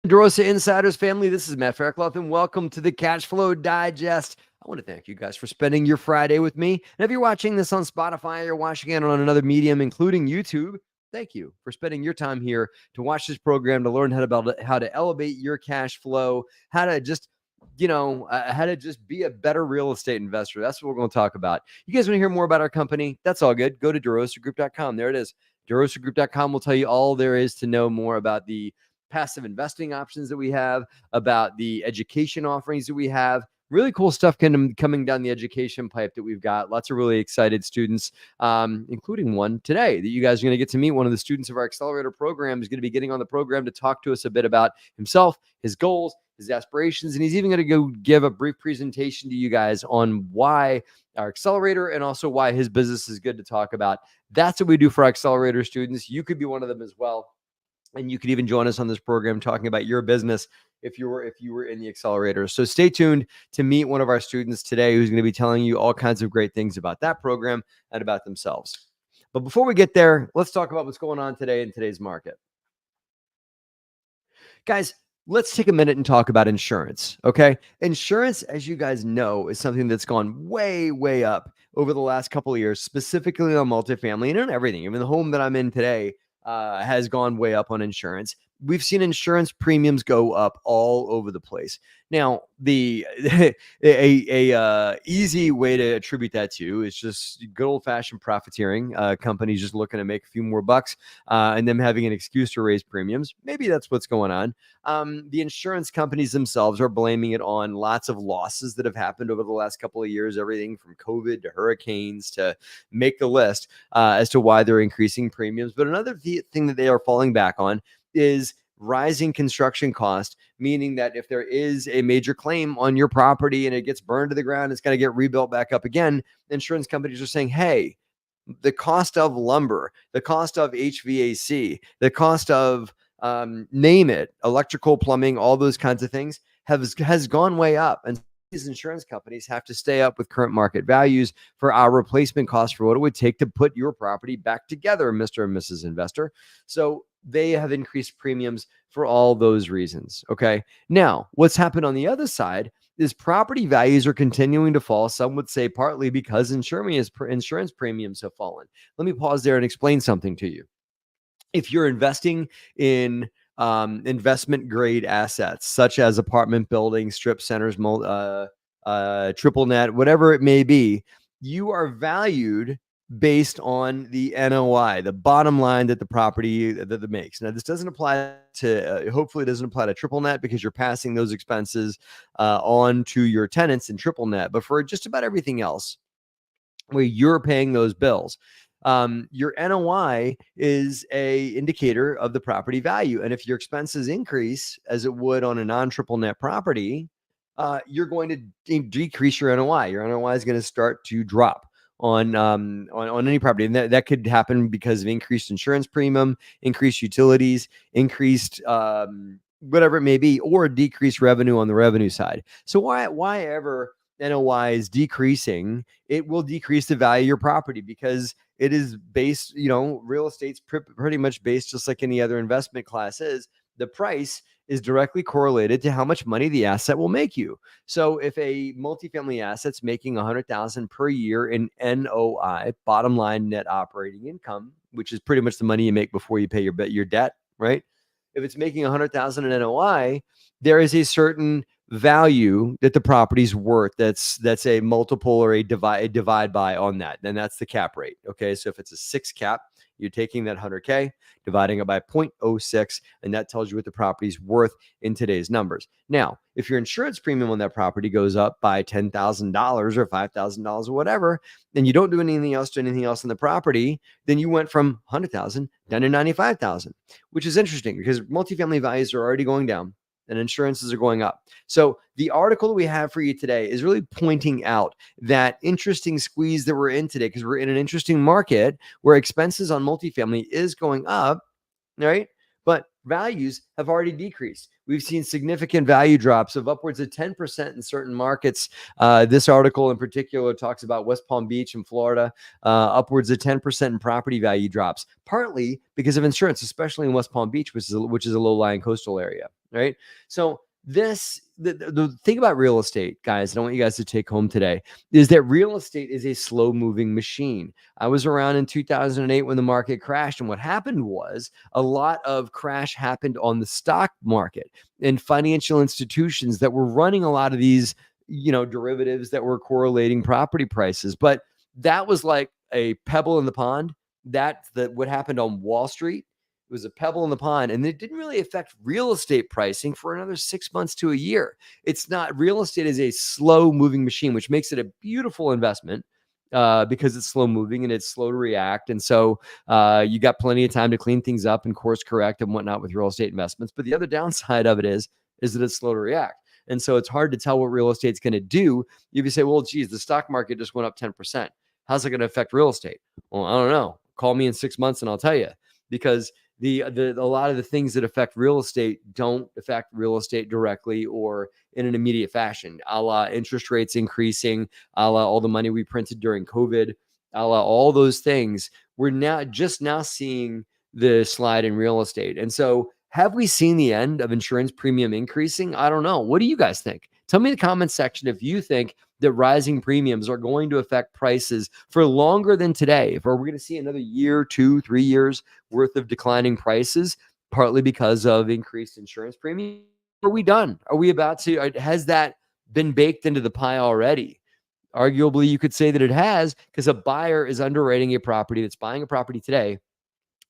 DeRosa Insiders family, this is Matt Faircloth, and welcome to the Cash Flow Digest. I want to thank you guys for spending your Friday with me. And if you're watching this on Spotify or watching it on another medium, including YouTube, thank you for spending your time here to watch this program, to learn how to elevate your cash flow, how to just be a better real estate investor. That's what we're going to talk about. You guys want to hear more about our company? That's all good. Go to DeRosaGroup.com. There it is. DeRosaGroup.com will tell you all there is to know more about the passive investing options that we have, about the education offerings that we have. Really cool stuff coming down the education pipe that we've got. Lots of really excited students, including one today that you guys are going to get to meet. One of the students of our accelerator program is going to be getting on the program to talk to us a bit about himself, his goals, his aspirations, and he's even going to go give a brief presentation to you guys on why our accelerator and also why his business is good to talk about. That's what we do for our accelerator students. You could be one of them as well. And you could even join us on this program talking about your business if you were in the accelerator. So stay tuned to meet one of our students today who's going to be telling you all kinds of great things about that program and about themselves. But before we get there, let's talk about what's going on today in today's market. Guys, let's take a minute and talk about insurance, okay? Insurance, as you guys know, is something that's gone way, way up over the last couple of years, specifically on multifamily and on everything. Even the home that I'm in today has gone way up on insurance. We've seen insurance premiums go up all over the place. Now, the easy way to attribute that to is just good old-fashioned profiteering. Companies just looking to make a few more bucks and them having an excuse to raise premiums. Maybe that's what's going on. The insurance companies themselves are blaming it on lots of losses that have happened over the last couple of years, everything from COVID to hurricanes to make the list as to why they're increasing premiums. But another thing that they are falling back on is rising construction cost, meaning that if there is a major claim on your property and it gets burned to the ground, it's going to get rebuilt back up again. Insurance companies are saying, hey, the cost of lumber, the cost of HVAC, the cost of name it, electrical, plumbing, all those kinds of things has gone way up. And these insurance companies have to stay up with current market values for our replacement cost for what it would take to put your property back together, Mr. and Mrs. Investor. So they have increased premiums for all those reasons. Okay. Now, what's happened on the other side is property values are continuing to fall. Some would say partly because insurance premiums have fallen. Let me pause there and explain something to you. If you're investing in investment grade assets, such as apartment buildings, strip centers, triple net, whatever it may be, you are valued based on the NOI, the bottom line that the property that makes. Now, this doesn't apply to, hopefully it doesn't apply to triple net because you're passing those expenses on to your tenants in triple net. But for just about everything else, where you're paying those bills, your NOI is a indicator of the property value. And if your expenses increase, as it would on a non-triple net property, you're going to decrease your NOI. Your NOI is going to start to drop on any property. And that could happen because of increased insurance premium, increased utilities, increased whatever it may be, or decreased revenue on the revenue side. So why ever NOI is decreasing, it will decrease the value of your property because it is based, real estate's pretty much based just like any other investment class is. The price is directly correlated to how much money the asset will make you. So if a multifamily asset's making $100,000 per year in NOI, bottom line net operating income, which is pretty much the money you make before you pay your debt, right? If it's making $100,000 in NOI, there is a certain value that the property's worth that's a multiple or a divide by on that. Then that's the cap rate. Okay. So if it's a 6 cap, you're taking that 100K, dividing it by 0.06, and that tells you what the property's worth in today's numbers. Now, if your insurance premium on that property goes up by $10,000 or $5,000 or whatever, and you don't do anything else on the property, then you went from 100,000 down to 95,000, which is interesting because multifamily values are already going down and insurances are going up. So the article that we have for you today is really pointing out that interesting squeeze that we're in today, because we're in an interesting market where expenses on multifamily is going up, right? But values have already decreased. We've seen significant value drops of upwards of 10% in certain markets. This article in particular talks about West Palm Beach in Florida, upwards of 10% in property value drops, partly because of insurance, especially in West Palm Beach, which is a low-lying coastal area, right? So the thing about real estate, guys, I want you guys to take home today, is that real estate is a slow-moving machine. I was around in 2008 when the market crashed, and what happened was a lot of crash happened on the stock market and financial institutions that were running a lot of these, derivatives that were correlating property prices. But that was like a pebble in the pond. What happened on Wall Street. It was a pebble in the pond, and it didn't really affect real estate pricing for another 6 months to a year. It's not real estate is a slow moving machine, which makes it a beautiful investment because it's slow moving and it's slow to react. And so you got plenty of time to clean things up and course correct and whatnot with real estate investments. But the other downside of it is that it's slow to react. And so it's hard to tell what real estate's going to do. If you say, well, geez, the stock market just went up 10%. How's it going to affect real estate? Well, I don't know. Call me in 6 months and I'll tell you, because a lot of the things that affect real estate don't affect real estate directly or in an immediate fashion, a la interest rates increasing, a la all the money we printed during COVID, a la all those things. We're now seeing the slide in real estate. And so have we seen the end of insurance premium increasing? I don't know. What do you guys think? Tell me in the comments section if you think that rising premiums are going to affect prices for longer than today. If we're going to see another year, 2, 3 years worth of declining prices, partly because of increased insurance premium. Are we done? Are we about to? Has that been baked into the pie already? Arguably, you could say that it has, because a buyer is underwriting a property that's buying a property today.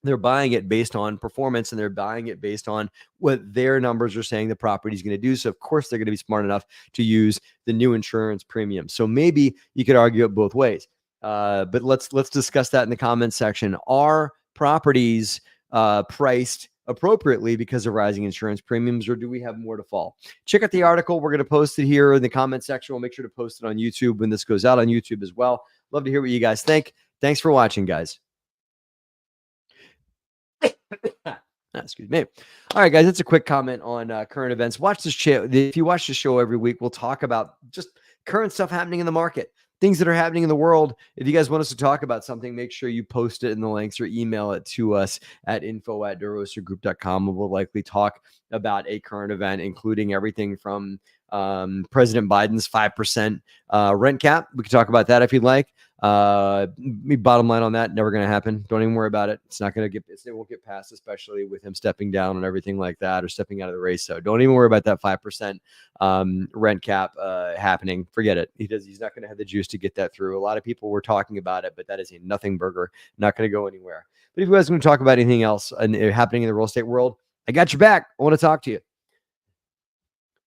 They're buying it based on performance, and they're buying it based on what their numbers are saying the property is going to do. So of course they're going to be smart enough to use the new insurance premium. So maybe you could argue it both ways. But let's discuss that in the comments section. Are properties priced appropriately because of rising insurance premiums, or do we have more to fall? Check out the article. We're going to post it here in the comment section. We'll make sure to post it on YouTube when this goes out on YouTube as well. Love to hear what you guys think. Thanks for watching, guys. Excuse me. All right, guys, that's a quick comment on current events. Watch this show. If you watch the show every week, we'll talk about just current stuff happening in the market, things that are happening in the world. If you guys want us to talk about something, make sure you post it in the links or email it to us at info@DeRosaGroup.com. We'll likely talk about a current event, including everything from President Biden's 5% rent cap. We can talk about that if you'd like. Bottom line on that, never going to happen. Don't even worry about it. It's not going to it won't get passed, especially with him stepping down and everything like that, or stepping out of the race. So don't even worry about that 5% rent cap happening. Forget it. He's not going to have the juice to get that through. A lot of people were talking about it, but that is a nothing burger. Not going to go anywhere. But if you guys want to talk about anything else happening in the real estate world, I got your back. I want to talk to you.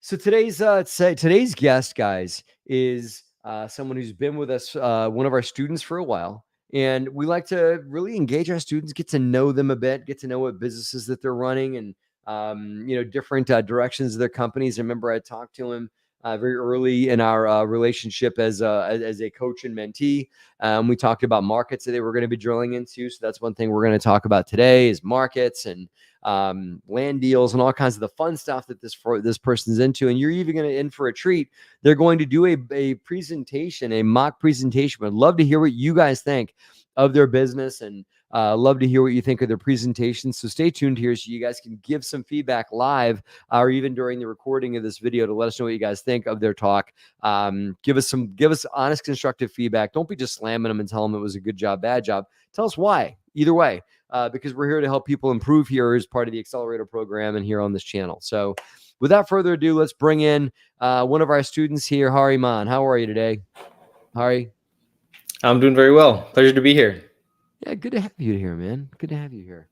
So today's guest, guys, is someone who's been with us, one of our students for a while. And we like to really engage our students, get to know them a bit, get to know what businesses that they're running, and different directions of their companies. I remember I talked to him very early in our relationship as a coach and mentee. We talked about markets that they were going to be drilling into. So that's one thing we're going to talk about today is markets and land deals and all kinds of the fun stuff that this person's into. And you're even going to in for a treat. They're going to do a presentation, a mock presentation. I'd love to hear what you guys think of their business, and love to hear what you think of their presentation. So stay tuned here so you guys can give some feedback live or even during the recording of this video to let us know what you guys think of their talk. Give us honest, constructive feedback. Don't be just slamming them and tell them it was a good job, bad job. Tell us why. Either way. Because we're here to help people improve here as part of the Accelerator program and here on this channel. So without further ado, let's bring in one of our students here, Hari Mann. How are you today, Hari? I'm doing very well. Pleasure to be here. Yeah, good to have you here, man. Good to have you here.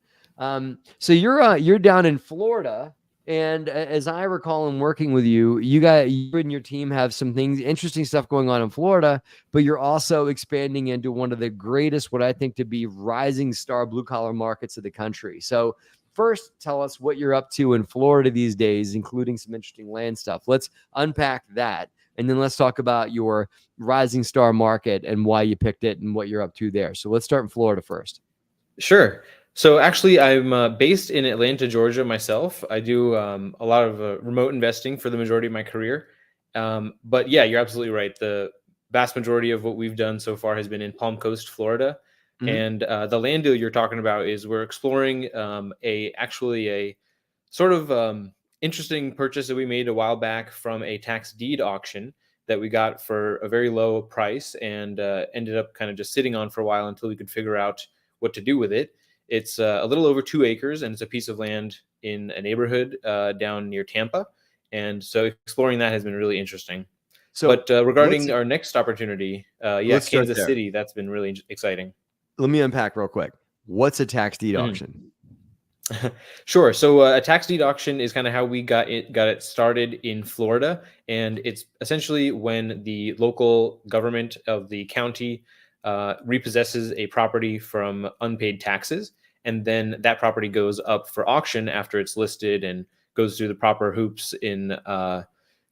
So you're down in Florida, and as I recall in working with you, you and your team have some interesting stuff going on in Florida, but you're also expanding into one of the greatest, what I think to be rising star blue collar markets of the country. So first, tell us what you're up to in Florida these days, including some interesting land stuff. Let's unpack that. And then let's talk about your rising star market and why you picked it and what you're up to there. So let's start in Florida first. Sure. So actually, I'm based in Atlanta, Georgia myself. I do a lot of remote investing for the majority of my career. But yeah, you're absolutely right. The vast majority of what we've done so far has been in Palm Coast, Florida. Mhm. And the land deal you're talking about is we're exploring a sort of interesting purchase that we made a while back from a tax deed auction that we got for a very low price and ended up kind of just sitting on for a while until we could figure out what to do with it. It's a little over 2 acres, and it's a piece of land in a neighborhood down near Tampa. And so exploring that has been really interesting. So But what's regarding our next opportunity, yeah, let's start Kansas there. City, that's been really exciting. Let me unpack real quick. What's a tax deed Mhm. auction? Sure. So a tax deed auction is kind of how we got it started in Florida, and it's essentially when the local government of the county repossesses a property from unpaid taxes, and then that property goes up for auction after it's listed and goes through the proper hoops in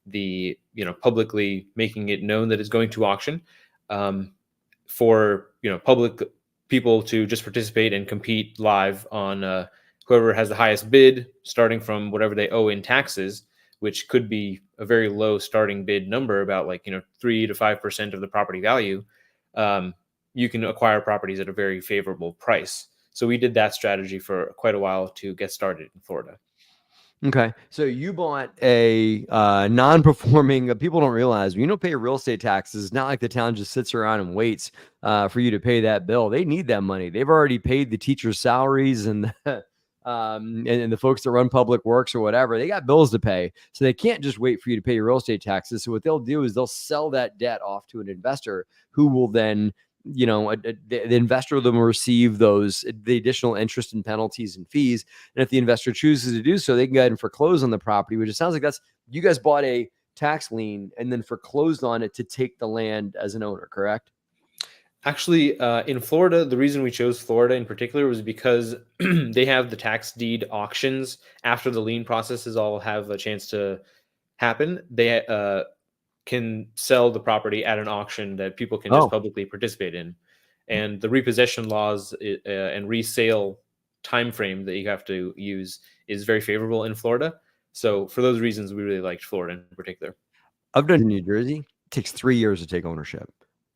the publicly making it known that it's going to auction. For public people to just participate and compete live on whoever has the highest bid, starting from whatever they owe in taxes, which could be a very low starting bid number, about 3 to 5% of the property value. Um, you can acquire properties at a very favorable price. So we did that strategy for quite a while to get started in Florida. Okay. So you bought a non-performing, people don't realize when you don't pay real estate taxes, it's not like the town just sits around and waits for you to pay that bill. They need that money. They've already paid the teachers' salaries and and the folks that run public works or whatever. They got bills to pay. So they can't just wait for you to pay your real estate taxes. So what they'll do is they'll sell that debt off to an investor who will then the investor will then receive the additional interest and penalties and fees. And if the investor chooses to do so, they can go ahead and foreclose on the property, which it sounds like that's you guys bought a tax lien and then foreclosed on it to take the land as an owner, correct? Actually, in Florida, the reason we chose Florida in particular was because they have the tax deed auctions after the lien processes all have a chance to happen. They can sell the property at an auction that people can just Oh, publicly participate in, and the repossession laws and resale time frame that you have to use is very favorable in Florida. So for those reasons, we really liked Florida in particular. I've done in New Jersey. It takes 3 years to take ownership,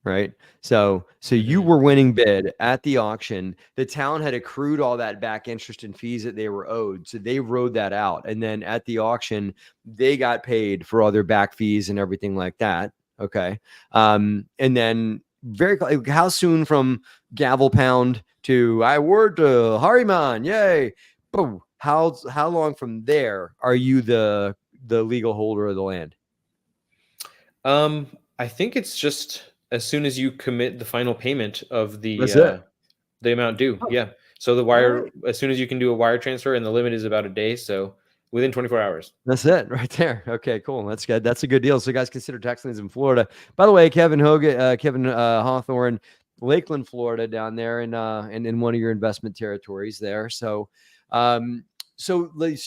right? So you Hmm. were winning bid at the auction. The town had accrued all that back interest and fees that they were owed, so they rode that out. And then at the auction, they got paid for all their back fees and everything like that. Okay, and then like, how soon from gavel pound to I word to Hari Mann, yay! Boom. How long from there are you the legal holder of the land? I think it's just as soon as you commit the final payment of That's it. the amount due. Oh, Yeah. So the all wire, right. as soon as you can do a wire transfer, and the limit is about a day, so within 24 hours. That's it right there. Okay, cool. That's good. That's a good deal. So, guys, consider tax liens in Florida. By the way, Kevin Hawthorne, Lakeland, Florida, down there, in one of your investment territories there. So you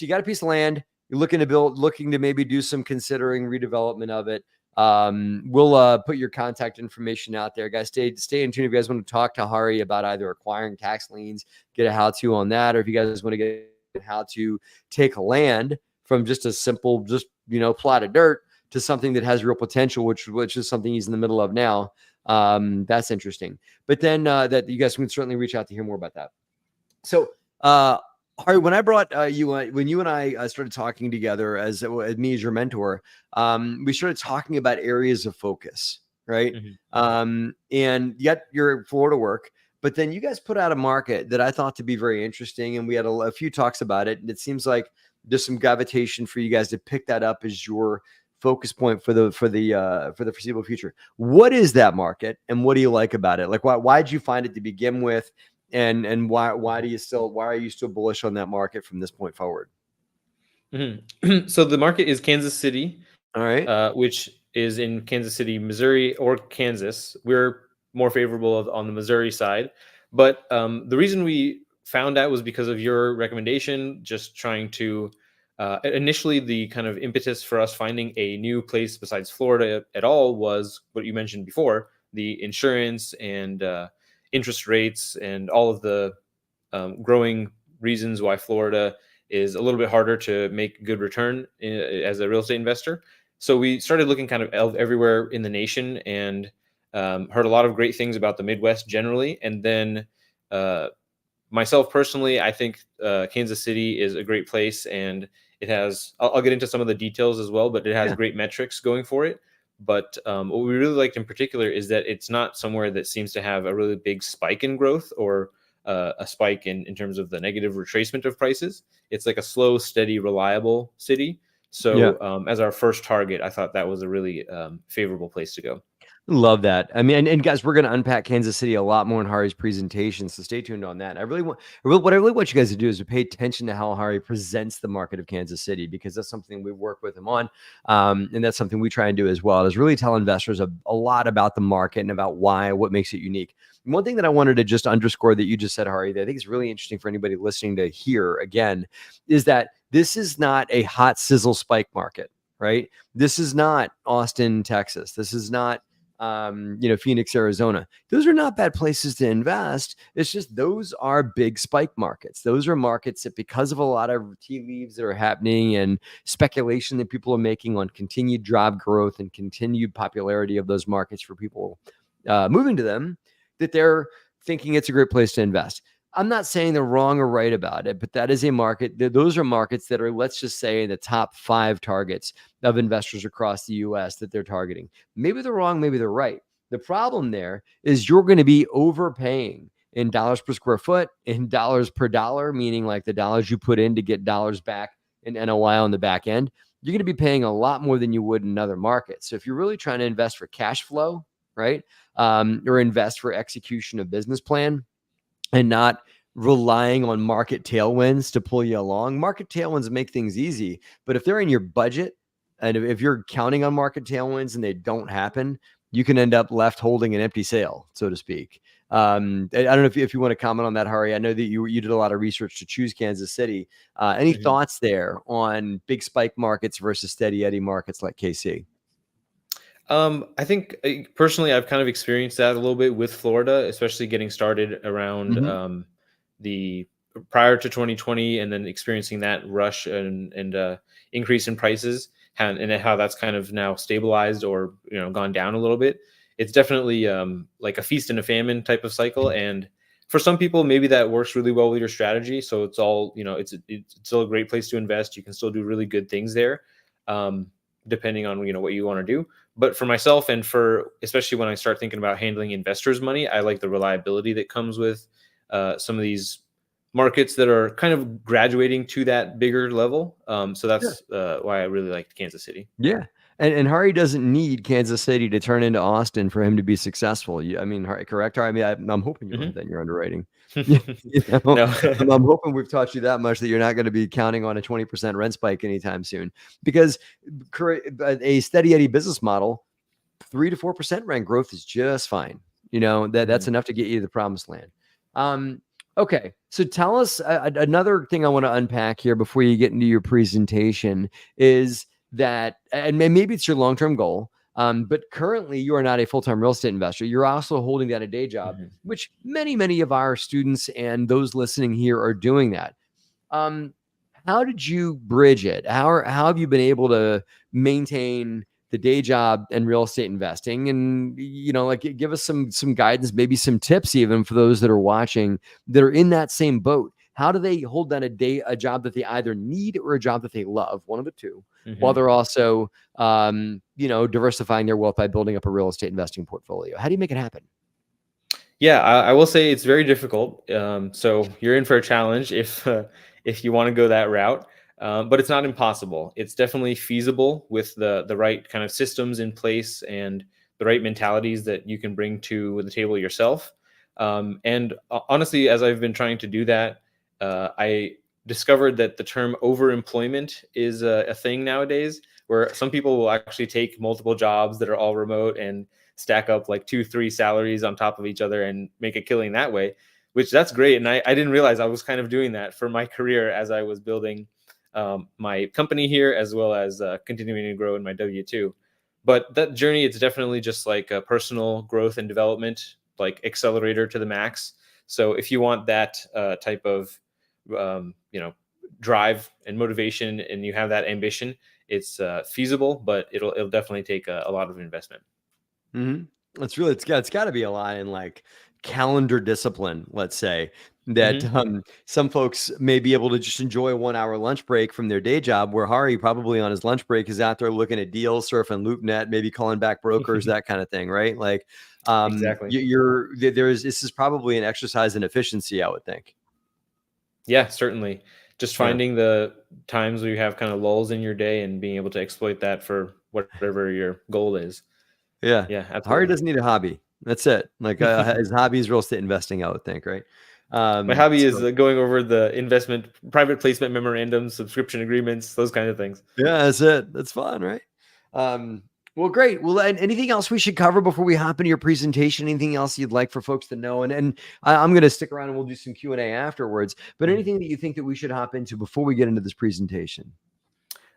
got a piece of land. You're looking to maybe do some considering redevelopment of it. We'll put your contact information out there, guys. Stay in tune if you guys want to talk to Hari about either acquiring tax liens, get a how-to on that, or if you guys want to get how to take land from just a simple, plot of dirt to something that has real potential, which is something he's in the middle of now. That's interesting. But then that you guys can certainly reach out to hear more about that. So, Hari, when I brought when you and I started talking together as me as your mentor, we started talking about areas of focus, right? Mhm. And yet your Florida work, but then you guys put out a market that I thought to be very interesting, and we had a few talks about it, and it seems like there's some gravitation for you guys to pick that up as your focus point for the foreseeable future. What is that market, and what do you like about it? Like, why did you find it to begin with? And why are you still bullish on that market from this point forward? Mhm. So the market is Kansas City, All right. which is in Kansas City, Missouri, or Kansas. We're more favorable on the Missouri side, but the reason we found that was because of your recommendation. Just trying to initially, the kind of impetus for us finding a new place besides Florida at all was what you mentioned before: the insurance and interest rates and all of the growing reasons why Florida is a little bit harder to make good return as a real estate investor. So we started looking kind of everywhere in the nation, and heard a lot of great things about the Midwest generally. And then myself personally, I think Kansas City is a great place, and it has, I'll get into some of the details as well, but it has Yeah. great metrics going for it. But what we really liked in particular is that it's not somewhere that seems to have a really big spike in growth, or a spike in terms of the negative retracement of prices. It's like a slow, steady, reliable city. Yeah. So as our first target, I thought that was a really favorable place to go. Love that. I mean, and guys, we're going to unpack Kansas City a lot more in Hari's presentation, so stay tuned on that. What I really want you guys to do is to pay attention to how Hari presents the market of Kansas City, because that's something we work with him on, and that's something we try and do as well. Is really tell investors a lot about the market and about what makes it unique. And one thing that I wanted to just underscore that you just said, Hari, that I think is really interesting for anybody listening to hear again, is that this is not a hot sizzle spike market, right? This is not Austin, Texas. This is not Phoenix, Arizona. Those are not bad places to invest. It's just those are big spike markets. Those are markets that, because of a lot of tea leaves that are happening and speculation that people are making on continued job growth and continued popularity of those markets for people moving to them, that they're thinking it's a great place to invest. I'm not saying they're wrong or right about it, but that is a market. Those are markets that are, let's just say, the top 5 targets of investors across the U.S. that they're targeting. Maybe they're wrong, maybe they're right. The problem there is you're going to be overpaying in dollars per square foot, in dollars per dollar, meaning like the dollars you put in to get dollars back in NOI on the back end. You're going to be paying a lot more than you would in other markets. So if you're really trying to invest for cash flow, right, or invest for execution of business plan, and not relying on market tailwinds to pull you along. Market tailwinds make things easy, but if they're in your budget, and if you're counting on market tailwinds and they don't happen, you can end up left holding an empty sail, so to speak. I don't know if you want to comment on that, Hari. I know that you did a lot of research to choose Kansas City. Any thoughts there on big spike markets versus steady Eddie markets like KC? I think personally, I've kind of experienced that a little bit with Florida, especially getting started around the prior to 2020, and then experiencing that rush and increase in prices, and how that's kind of now stabilized or gone down a little bit. It's definitely like a feast and a famine type of cycle, and for some people, maybe that works really well with your strategy. So it's all it's still a great place to invest. You can still do really good things there, depending on what you want to do. But for myself, and for especially when I start thinking about handling investors' money, I like the reliability that comes with some of these markets that are kind of graduating to that bigger level. So that's why I really liked Kansas City. Yeah. And Hari doesn't need Kansas City to turn into Austin for him to be successful. I mean, correct, Hari? I mean, I'm hoping you don't have that in your underwriting. No. I'm hoping we've taught you that much, that you're not going to be counting on a 20% rent spike anytime soon. Because a steady Eddie business model, 3 to 4% rent growth is just fine. That's enough to get you to the promised land. Okay, so tell us another thing I want to unpack here before you get into your presentation is that, and maybe it's your long-term goal, but currently you are not a full-time real estate investor. You're also holding down a day job, which many of our students and those listening here are doing that. How did you bridge it? How have you been able to maintain the day job and real estate investing? And give us some guidance, maybe some tips even for those that are watching that are in that same boat. How do they hold down a job that they either need or a job that they love, one of the two, while they're also diversifying their wealth by building up a real estate investing portfolio? How do you make it happen? Yeah, I will say it's very difficult. So you're in for a challenge if you want to go that route. But it's not impossible. It's definitely feasible with the right kind of systems in place and the right mentalities that you can bring to the table yourself. And honestly, as I've been trying to do that, I discovered that the term overemployment is a thing nowadays, where some people will actually take multiple jobs that are all remote and stack up like 2-3 salaries on top of each other and make a killing that way, which that's great. And I didn't realize I was kind of doing that for my career as I was building my company here, as well as continuing to grow in my W-2. But that journey, it's definitely just like a personal growth and development, like accelerator to the max. So if you want that type of drive and motivation, and you have that ambition, it's feasible, but it'll definitely take a lot of investment. It's got to be a lot in like calendar discipline, let's say, that some folks may be able to just enjoy a 1 hour lunch break from their day job, where Hari probably on his lunch break is out there looking at deals, surfing LoopNet, maybe calling back brokers, that kind of thing, right? Like, Exactly. This is probably an exercise in efficiency, I would think. Yeah, certainly. Just finding the times where you have kind of lulls in your day and being able to exploit that for whatever your goal is. Yeah. Yeah, absolutely. Hari doesn't need a hobby. That's it. Like his hobby is real estate investing, I would think, right? My hobby is going over the investment, private placement memorandums, subscription agreements, those kind of things. Yeah, that's it. That's fun, right? Well, great. Well, and anything else we should cover before we hop into your presentation? Anything else you'd like for folks to know? And I'm going to stick around and we'll do some Q&A afterwards. But anything that you think that we should hop into before we get into this presentation?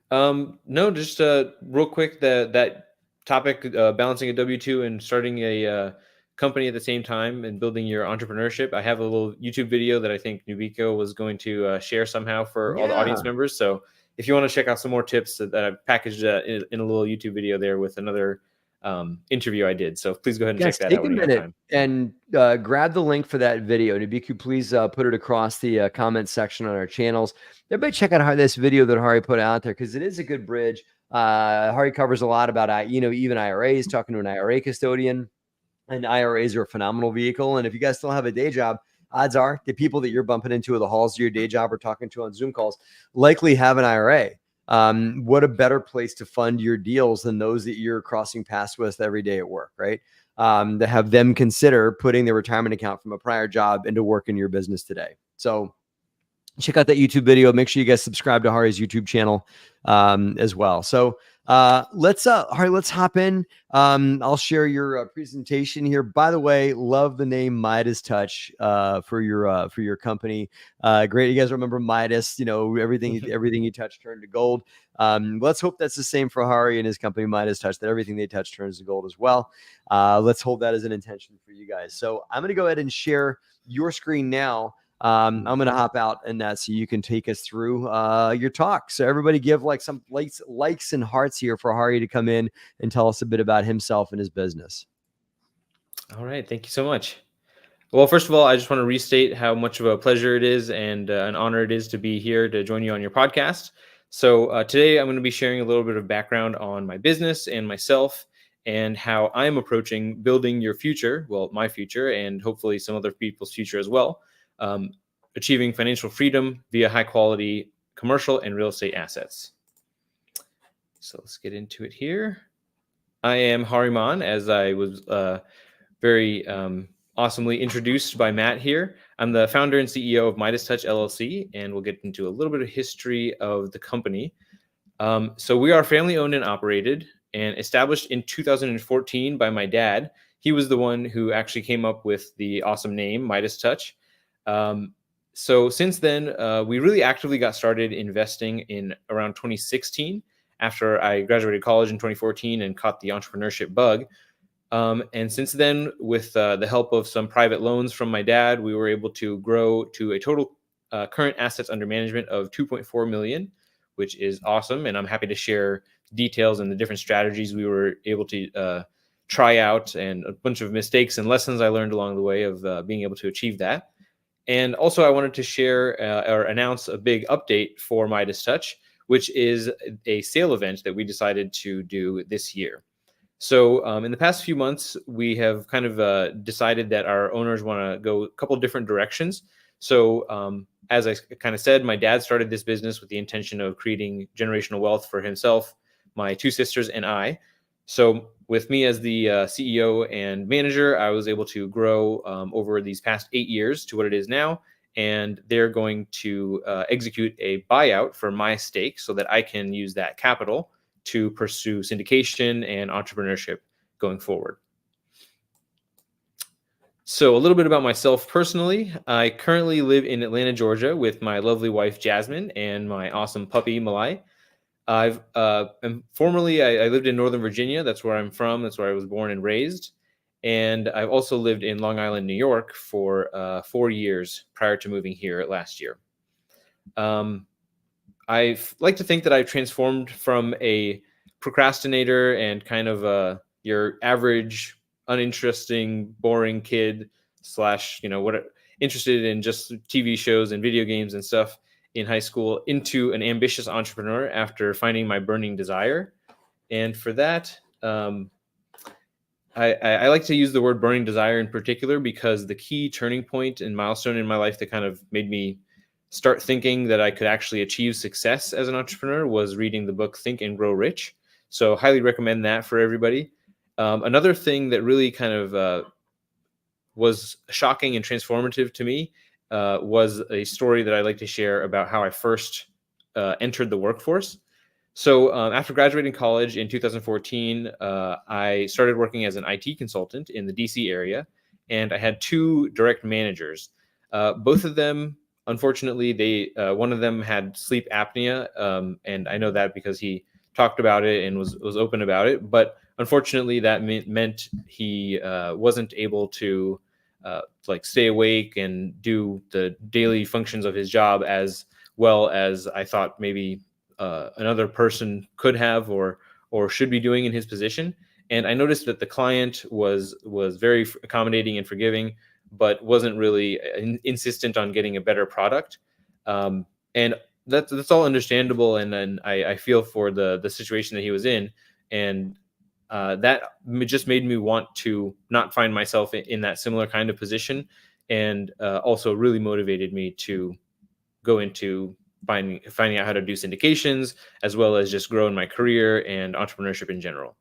No, just real quick, that topic, balancing a W-2 and starting a company at the same time and building your entrepreneurship. I have a little YouTube video that I think Nubiko was going to share somehow for all the audience members. So if you want to check out some more tips, that I packaged in a little YouTube video there with another interview I did. So please go ahead and check that out when you have time. And grab the link for that video. Nabiku, please put it across the comment section on our channels. Everybody check out this video that Hari put out there, because it is a good bridge. Hari covers a lot about, even IRAs, talking to an IRA custodian. And IRAs are a phenomenal vehicle. And if you guys still have a day job, odds are the people that you're bumping into at the halls of your day job or talking to on Zoom calls likely have an IRA. What a better place to fund your deals than those that you're crossing paths with every day at work, right? To have them consider putting their retirement account from a prior job into work in your business today. So check out that YouTube video. Make sure you guys subscribe to Hari's YouTube channel as well. So let's hop in. I'll share your presentation here. By the way, love the name Midas Touch for your company. Great. You guys remember Midas, everything you touch turned to gold. Let's hope that's the same for Hari and his company, Midas Touch, that everything they touch turns to gold as well. Let's hold that as an intention for you guys. So I'm going to go ahead and share your screen now. I'm going to hop out in that so you can take us through your talk. So everybody give like some likes and hearts here for Hari to come in and tell us a bit about himself and his business. All right. Thank you so much. Well, first of all, I just want to restate how much of a pleasure it is and an honor it is to be here to join you on your podcast. So today I'm going to be sharing a little bit of background on my business and myself and how I'm approaching building your future, well, my future, and hopefully some other people's future as well. Achieving financial freedom via high quality commercial and real estate assets. So let's get into it here. I am Hari Mann, as I was very awesomely introduced by Matt here. I'm the founder and CEO of Midas Touch LLC, and we'll get into a little bit of history of the company. So we are family owned and operated and established in 2014 by my dad. He was the one who actually came up with the awesome name Midas Touch. So since then, we really actively got started investing in around 2016 after I graduated college in 2014 and caught the entrepreneurship bug. And since then, with the help of some private loans from my dad, we were able to grow to a total current assets under management of 2.4 million, which is awesome. And I'm happy to share details and the different strategies we were able to try out and a bunch of mistakes and lessons I learned along the way of being able to achieve that. And also, I wanted to share or announce a big update for Midas Touch, which is a sale event that we decided to do this year. So in the past few months, we have kind of decided that our owners want to go a couple of different directions. So as I kind of said, my dad started this business with the intention of creating generational wealth for himself, my two sisters, and I. So with me as the CEO and manager, I was able to grow over these past 8 years to what it is now. And they're going to execute a buyout for my stake so that I can use that capital to pursue syndication and entrepreneurship going forward. So a little bit about myself personally. I currently live in Atlanta, Georgia with my lovely wife, Jasmine, and my awesome puppy, Malai. I lived in Northern Virginia. That's where I'm from. That's where I was born and raised. And I've also lived in Long Island, New York for 4 years prior to moving here last year. I like to think that I've transformed from a procrastinator and kind of your average, uninteresting, boring kid slash, interested in just TV shows and video games and stuff in high school into an ambitious entrepreneur after finding my burning desire. And for that, I like to use the word burning desire in particular because the key turning point and milestone in my life that kind of made me start thinking that I could actually achieve success as an entrepreneur was reading the book Think and Grow Rich. So highly recommend that for everybody. Another thing that really kind of was shocking and transformative to me was a story that I like to share about how I first entered the workforce. So after graduating college in 2014, I started working as an IT consultant in the DC area, and I had 2 direct managers. Both of them, unfortunately, one of them had sleep apnea, and I know that because he talked about it and was open about it. But unfortunately, that meant he wasn't able to stay awake and do the daily functions of his job as well as I thought maybe another person could have or should be doing in his position. And I noticed that the client was very accommodating and forgiving, but wasn't really insistent on getting a better product. And that's all understandable. And I feel for the situation that he was in. And that just made me want to not find myself in that similar kind of position. And also really motivated me to go into finding out how to do syndications, as well as just grow in my career and entrepreneurship in general.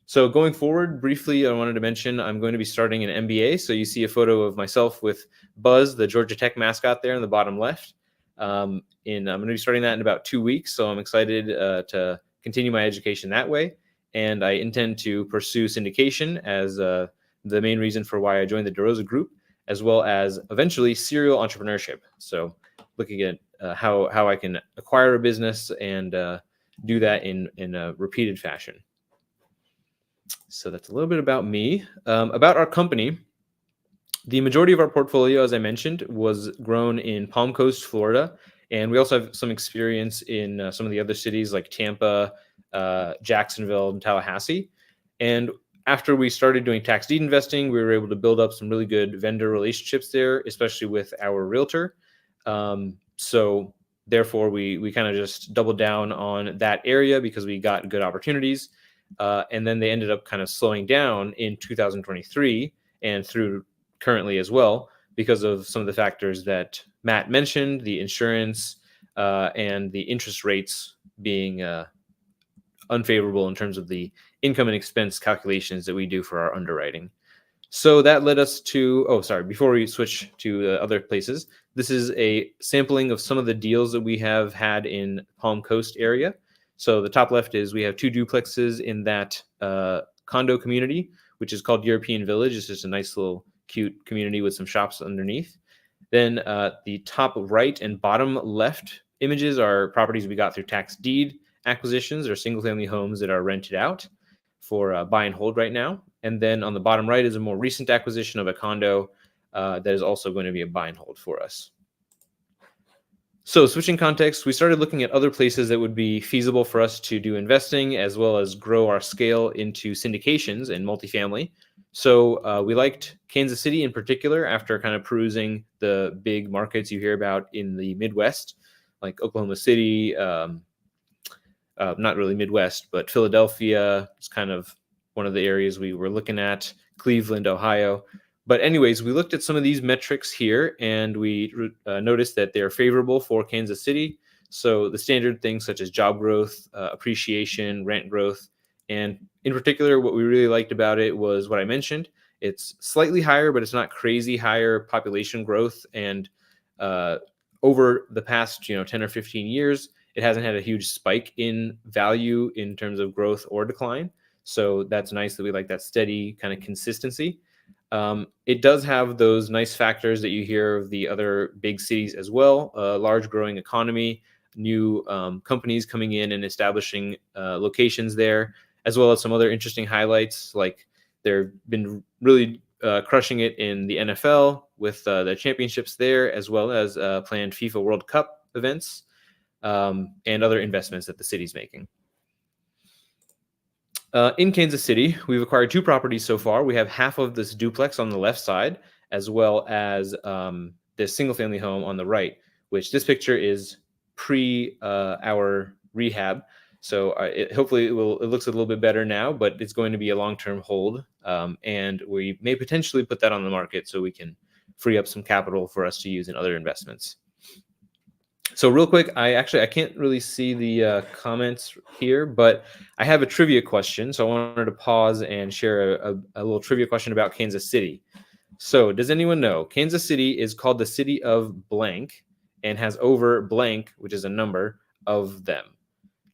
So going forward, briefly, I wanted to mention I'm going to be starting an MBA. So you see a photo of myself with Buzz, the Georgia Tech mascot there in the bottom left. I'm going to be starting that in about 2 weeks. So I'm excited to continue my education that way. And I intend to pursue syndication as the main reason for why I joined the DeRosa Group, as well as eventually serial entrepreneurship. So looking at how I can acquire a business and do that in a repeated fashion. So that's a little bit about me. About our company, the majority of our portfolio, as I mentioned, was grown in Palm Coast, Florida. And we also have some experience in some of the other cities like Tampa, Jacksonville, and Tallahassee. And after we started doing tax deed investing, we were able to build up some really good vendor relationships there, especially with our realtor. So therefore, we kind of just doubled down on that area because we got good opportunities. And then they ended up kind of slowing down in 2023 and through currently as well because of some of the factors that Matt mentioned, the insurance and the interest rates being unfavorable in terms of the income and expense calculations that we do for our underwriting. So that led us to, before we switch to other places, this is a sampling of some of the deals that we have had in Palm Coast area. So the top left is we have 2 duplexes in that condo community, which is called European Village. It's just a nice little cute community with some shops underneath. Then the top right and bottom left images are properties we got through tax deed acquisitions or single family homes that are rented out for buy and hold right now. And then on the bottom right is a more recent acquisition of a condo that is also going to be a buy and hold for us. So switching context, we started looking at other places that would be feasible for us to do investing as well as grow our scale into syndications and multifamily. So we liked Kansas City in particular after kind of perusing the big markets you hear about in the Midwest, like Oklahoma City, not really Midwest, but Philadelphia is kind of one of the areas we were looking at, Cleveland, Ohio. But anyways, we looked at some of these metrics here and we noticed that they're favorable for Kansas City. So the standard things such as job growth, appreciation, rent growth, and in particular, what we really liked about it was what I mentioned. It's slightly higher, but it's not crazy higher population growth. And over the past 10 or 15 years, it hasn't had a huge spike in value in terms of growth or decline. So that's nice that we like that steady kind of consistency. It does have those nice factors that you hear of the other big cities as well, a large growing economy, new companies coming in and establishing locations there, as well as some other interesting highlights like They've been really crushing it in the NFL with the championships there, as well as planned FIFA World Cup events and other investments that the city's making. In Kansas City, we've acquired 2 properties so far. We have half of this duplex on the left side, as well as this single-family home on the right, which this picture is pre our rehab. So hopefully it looks a little bit better now, but it's going to be a long-term hold. And we may potentially put that on the market so we can free up some capital for us to use in other investments. So real quick, I can't really see the comments here, but I have a trivia question. So I wanted to pause and share a little trivia question about Kansas City. So does anyone know Kansas City is called the city of blank and has over blank, which is a number, of them?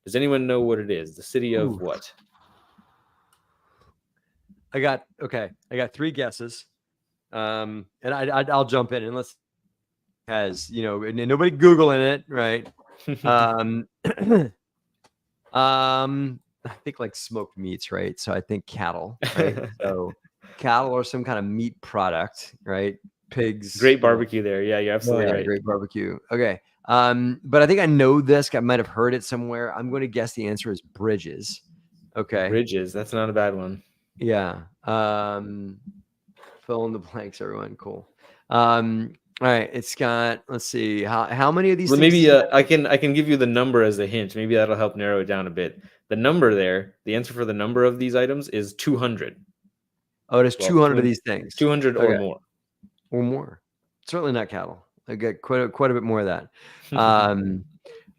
Does anyone know what it is? The city of what? I got 3 guesses. And I'll jump in unless has, you know, and nobody Googling it, right? I think like smoked meats, right? So I think cattle, right? So cattle or some kind of meat product, right? Pigs. Great barbecue there. Yeah, you're absolutely right. Great barbecue. Okay. But I think I know this. I might have heard it somewhere. I'm going to guess the answer is Bridges. Okay. Bridges. That's not a bad one. Yeah. Fill in the blanks, everyone. Cool. All right. It's got, let's see, how many of these well, things? Maybe I can give you the number as a hint. Maybe that'll help narrow it down a bit. The number there, the answer for the number of these items is 200. Oh, it is 200 of these things. 200 or more. Or more. Certainly not cattle. I get quite a bit more of that.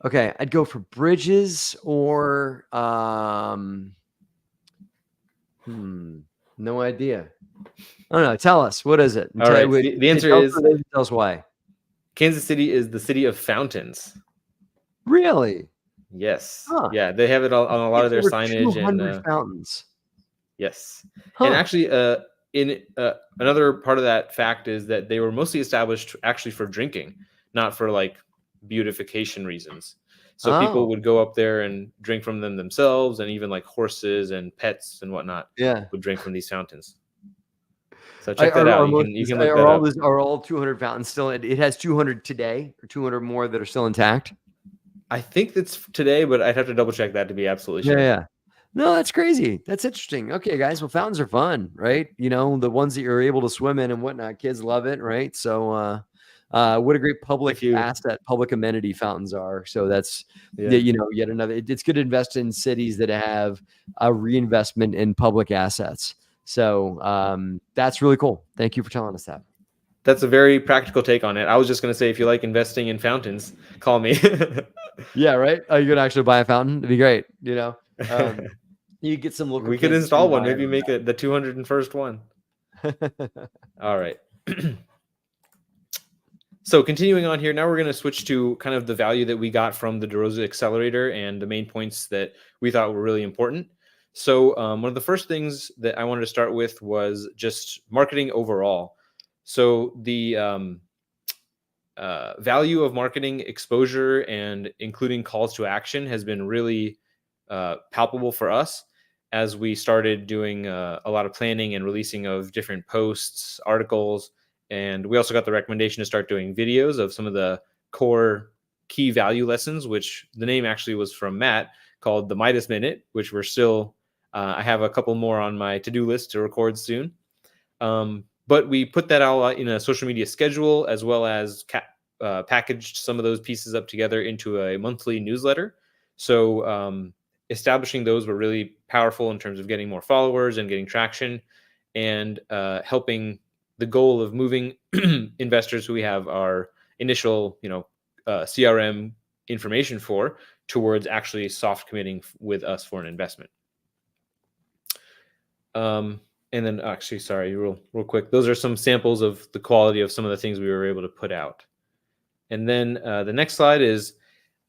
Okay, I'd go for Bridges or no idea. Oh no, tell us, what is it? All right, the answer is, tell us why. Kansas City is the city of fountains. Really? Yes. Huh. Yeah, they have it on a lot of their signage and fountains. Yes. Huh. And actually another part of that fact is that they were mostly established actually for drinking, not for like beautification reasons. So people would go up there and drink from them themselves, and even like horses and pets and whatnot would drink from these fountains. So check that out. You can look that up. Are all 200 fountains still? It has 200 today, or 200 more that are still intact? I think that's today, but I'd have to double check that to be absolutely sure. Yeah. No, that's crazy. That's interesting. Okay, guys. Well, fountains are fun, right? You know, the ones that you're able to swim in and whatnot. Kids love it, right? So, what a great public asset, public amenity fountains are. So that's, you know, yet another. It's good to invest in cities that have a reinvestment in public assets. So that's really cool. Thank you for telling us that. That's a very practical take on it. I was just going to say, if you like investing in fountains, call me. Yeah, right. Oh, you're going to actually buy a fountain? It'd be great. You know, you get some local. We could install one. Maybe make it the 201st one. All right. So continuing on here, now we're going to switch to kind of the value that we got from the DeRosa Accelerator and the main points that we thought were really important. So one of the first things that I wanted to start with was just marketing overall. So the value of marketing exposure and including calls to action has been really palpable for us as we started doing a lot of planning and releasing of different posts, articles, and we also got the recommendation to start doing videos of some of the core key value lessons, which the name actually was from Matt, called the Midas Minute, which we're still, I have a couple more on my to-do list to record soon. But we put that all in a social media schedule, as well as packaged some of those pieces up together into a monthly newsletter. So establishing those were really powerful in terms of getting more followers and getting traction, and helping the goal of moving investors who we have our initial, CRM information for towards actually soft committing with us for an investment. And then actually, sorry, real quick, those are some samples of the quality of some of the things we were able to put out. And then the next slide is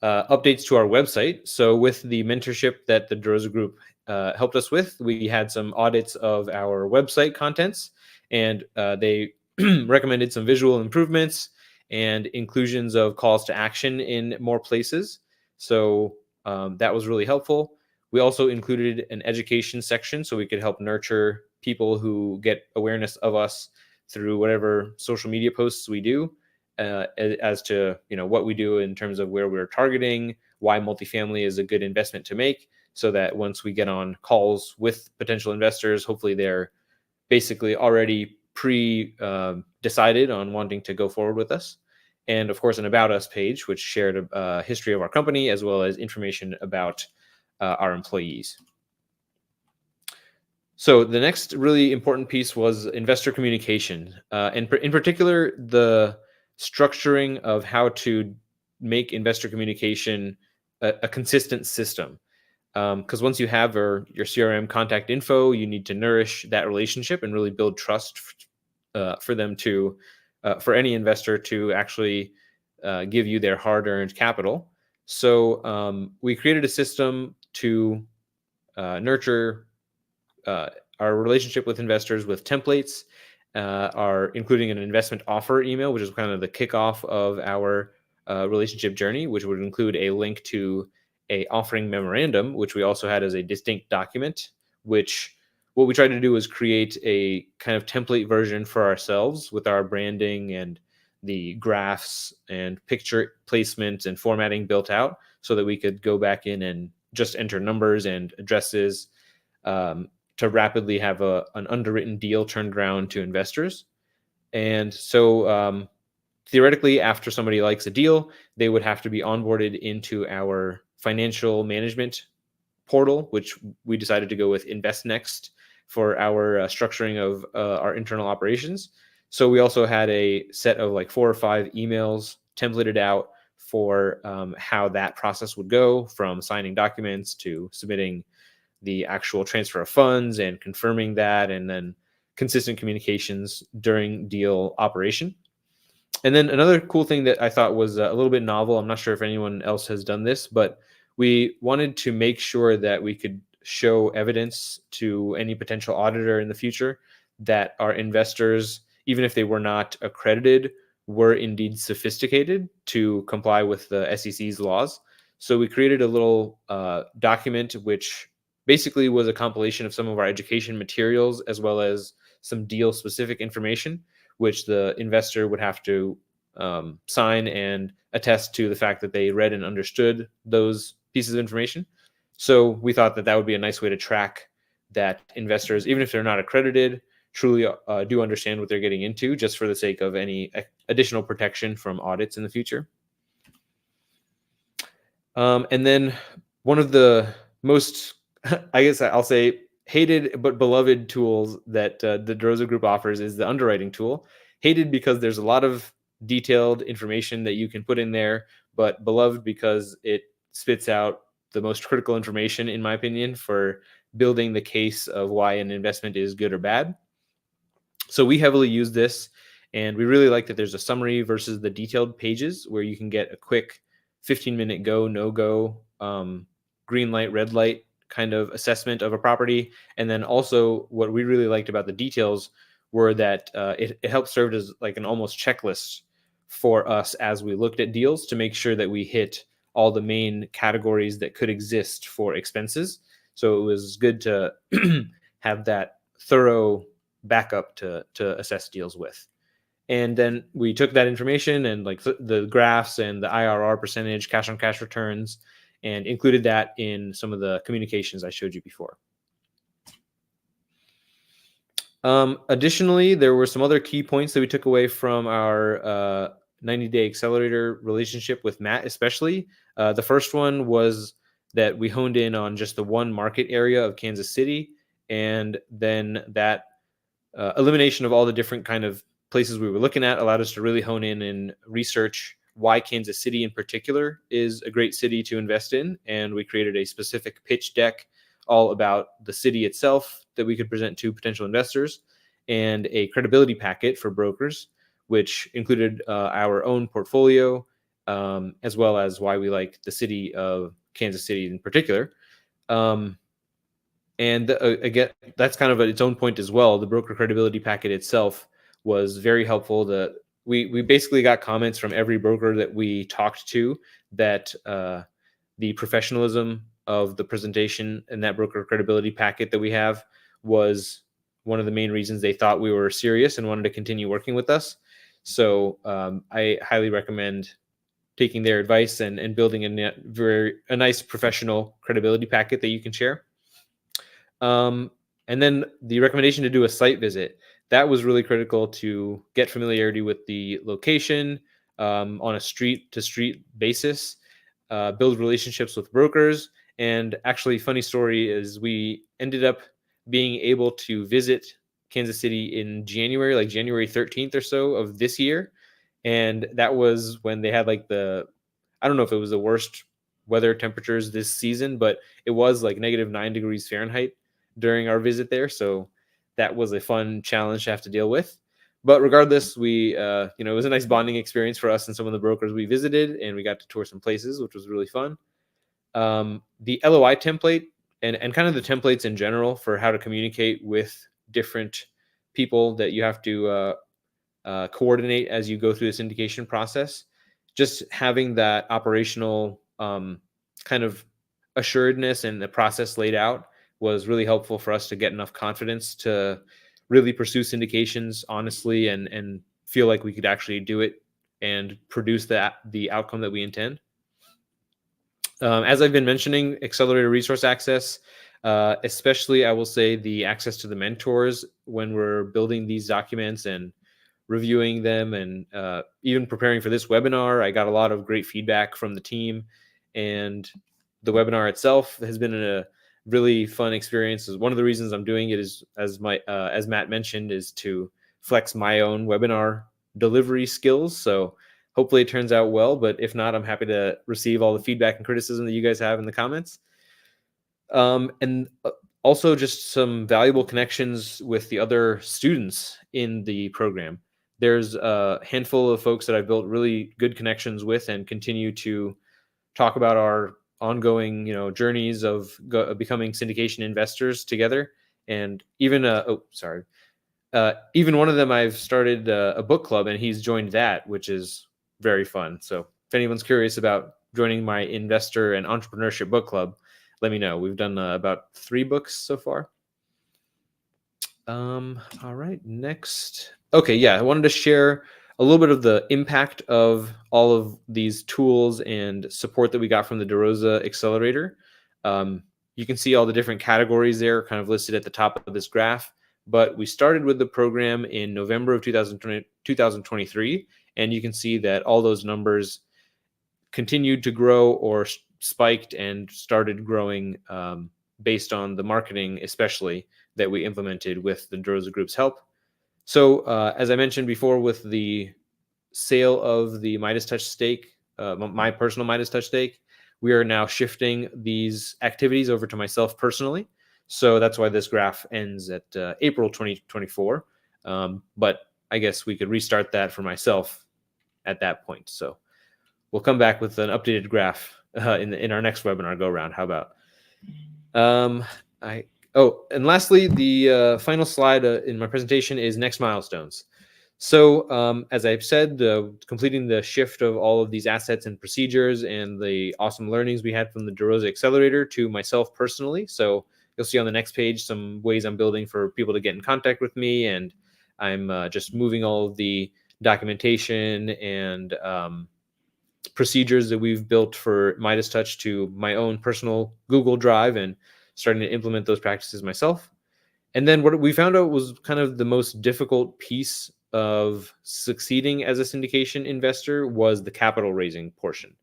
updates to our website. So with the mentorship that the DeRosa Group helped us with, we had some audits of our website contents, and they recommended some visual improvements and inclusions of calls to action in more places. So that was really helpful. We also included an education section so we could help nurture people who get awareness of us through whatever social media posts we do, as to what we do in terms of where we're targeting, why multifamily is a good investment to make, so that once we get on calls with potential investors, hopefully they're basically already decided on wanting to go forward with us. And of course, an About Us page, which shared a history of our company as well as information about our employees. So the next really important piece was investor communication, and in particular, the structuring of how to make investor communication a consistent system. Because once you have your CRM contact info, you need to nourish that relationship and really build trust for them to, for any investor to actually give you their hard-earned capital. So we created a system to nurture our relationship with investors with templates, including an investment offer email, which is kind of the kickoff of our relationship journey, which would include a link to a offering memorandum, which we also had as a distinct document, which what we tried to do was create a kind of template version for ourselves with our branding and the graphs and picture placement and formatting built out, so that we could go back in and just enter numbers and addresses to rapidly have an underwritten deal turned around to investors. And so theoretically, after somebody likes a deal, they would have to be onboarded into our financial management portal, which we decided to go with InvestNext for our structuring of our internal operations. So we also had a set of like 4 or 5 emails templated out for how that process would go, from signing documents to submitting the actual transfer of funds and confirming that, and then consistent communications during deal operation. And then another cool thing that I thought was a little bit novel, I'm not sure if anyone else has done this, but we wanted to make sure that we could show evidence to any potential auditor in the future that our investors, even if they were not accredited, were indeed sophisticated to comply with the SEC's laws. So we created a little document which basically was a compilation of some of our education materials as well as some deal specific information, which the investor would have to sign and attest to the fact that they read and understood those pieces of information. So we thought that that would be a nice way to track that investors, even if they're not accredited, truly do understand what they're getting into, just for the sake of any additional protection from audits in the future. And then one of the most, I guess I'll say, hated but beloved tools that the DeRosa Group offers is the underwriting tool. Hated because there's a lot of detailed information that you can put in there, but beloved because it spits out the most critical information, in my opinion, for building the case of why an investment is good or bad. So we heavily use this, and we really like that there's a summary versus the detailed pages where you can get a quick 15-minute go, no go, green light, red light kind of assessment of a property. And then also what we really liked about the details were that it helped serve as like an almost checklist for us as we looked at deals to make sure that we hit all the main categories that could exist for expenses. So it was good to have that thorough backup to assess deals with. And then we took that information and like the graphs and the IRR percentage, cash on cash returns, and included that in some of the communications I showed you before. Additionally, there were some other key points that we took away from our 90-day accelerator relationship with Matt, especially. The first one was that we honed in on just the one market area of Kansas City, and then that elimination of all the different kind of places we were looking at allowed us to really hone in and research why Kansas City in particular is a great city to invest in. And we created a specific pitch deck all about the city itself that we could present to potential investors, and a credibility packet for brokers, which included our own portfolio, as well as why we like the city of Kansas City in particular. And again, that's kind of its own point as well. The broker credibility packet itself was very helpful. We basically got comments from every broker that we talked to that the professionalism of the presentation and that broker credibility packet that we have was one of the main reasons they thought we were serious and wanted to continue working with us. So I highly recommend taking their advice and building a nice professional credibility packet that you can share. And then the recommendation to do a site visit, that was really critical to get familiarity with the location on a street-to-street basis, build relationships with brokers. And actually, funny story is we ended up being able to visit Kansas City in January, like January 13th or so of this year. And that was when they had like I don't know if it was the worst weather temperatures this season, but it was like -9 degrees Fahrenheit during our visit there. So that was a fun challenge to have to deal with. But regardless, it was a nice bonding experience for us and some of the brokers we visited, and we got to tour some places, which was really fun. The LOI template and kind of the templates in general for how to communicate with different people that you have to coordinate as you go through the syndication process. Just having that operational kind of assuredness and the process laid out was really helpful for us to get enough confidence to really pursue syndications honestly and feel like we could actually do it and produce the outcome that we intend. As I've been mentioning, accelerator resource access, especially I will say the access to the mentors when we're building these documents and reviewing them, and even preparing for this webinar, I got a lot of great feedback from the team, and the webinar itself has been a really fun experience. One of the reasons I'm doing it is, as Matt mentioned, is to flex my own webinar delivery skills. So hopefully it turns out well, but if not, I'm happy to receive all the feedback and criticism that you guys have in the comments. And also just some valuable connections with the other students in the program. There's a handful of folks that I've built really good connections with and continue to talk about our ongoing, journeys of becoming syndication investors together. And even, even one of them, I've started a book club, and he's joined that, which is very fun. So if anyone's curious about joining my investor and entrepreneurship book club, let me know. We've done about 3 books so far. All right, next. Okay, yeah, I wanted to share a little bit of the impact of all of these tools and support that we got from the DeRosa Accelerator. You can see all the different categories there kind of listed at the top of this graph, but we started with the program in November of 2023, and you can see that all those numbers continued to grow or spiked and started growing based on the marketing, especially that we implemented with the DeRosa Group's help. So as I mentioned before, with the sale of the Midas Touch stake, my personal Midas Touch stake, we are now shifting these activities over to myself personally. So that's why this graph ends at April 2024. But I guess we could restart that for myself at that point. So we'll come back with an updated graph in our next webinar go around. How about? And lastly, the final slide in my presentation is next milestones. So as I've said, completing the shift of all of these assets and procedures and the awesome learnings we had from the DeRosa Accelerator to myself personally. So you'll see on the next page some ways I'm building for people to get in contact with me, and I'm just moving all of the documentation and procedures that we've built for Midas Touch to my own personal Google Drive and starting to implement those practices myself. And then what we found out was kind of the most difficult piece of succeeding as a syndication investor was the capital raising portion.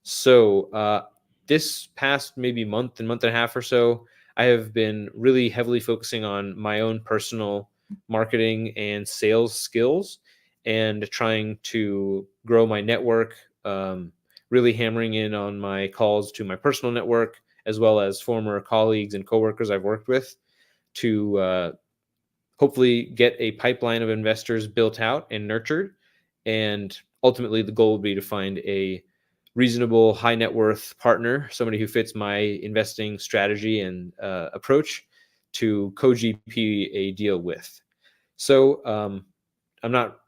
So this past maybe month and a half or so, I have been really heavily focusing on my own personal marketing and sales skills and trying to grow my network, really hammering in on my calls to my personal network, as well as former colleagues and coworkers I've worked with, to hopefully get a pipeline of investors built out and nurtured. And ultimately, the goal would be to find a reasonable high net worth partner, somebody who fits my investing strategy and approach, to co-GP a deal with. So I'm not